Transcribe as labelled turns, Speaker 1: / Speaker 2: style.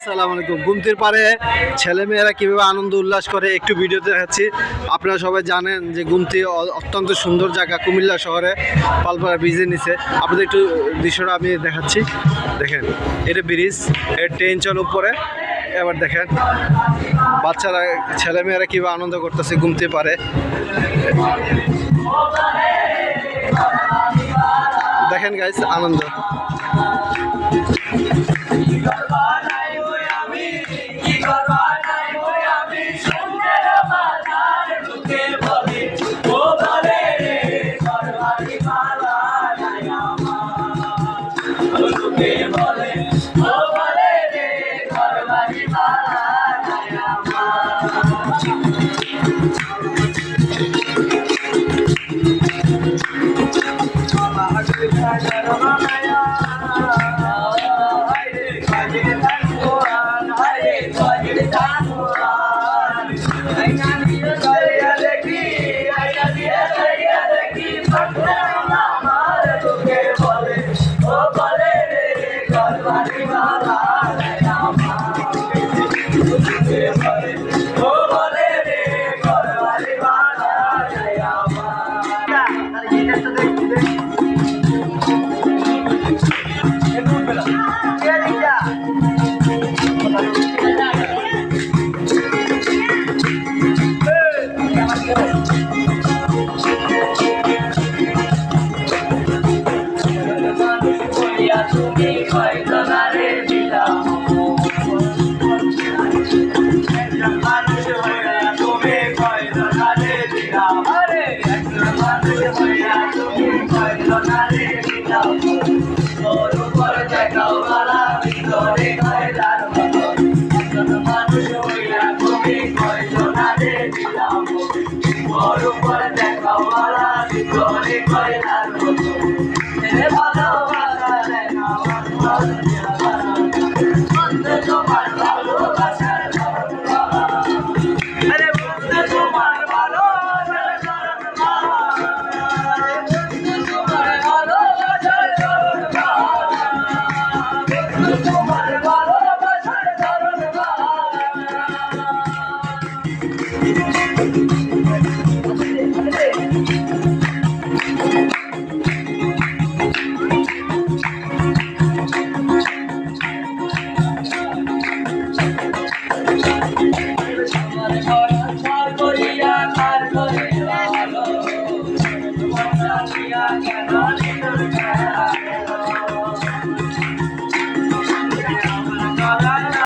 Speaker 1: আসসালামু আলাইকুম। গুমতির পারে ছেলেমেয়েরা কীভাবে আনন্দ উল্লাস করে একটু ভিডিওতে দেখাচ্ছি। আপনারা সবাই জানেন যে গুমতি অত্যন্ত সুন্দর জায়গা, কুমিল্লা শহরে পালপাড়া ব্রিজের নিচে। আপনাদের একটু দৃশ্যটা আমি দেখাচ্ছি। দেখেন, এটা ব্রিজ, এর ট্রেন চল উপরে। এবার দেখেন বাচ্চারা, ছেলেমেয়েরা কীভাবে আনন্দ করতেছে গুমতির পারে। দেখেন গাইস, আনন্দ।
Speaker 2: ভালো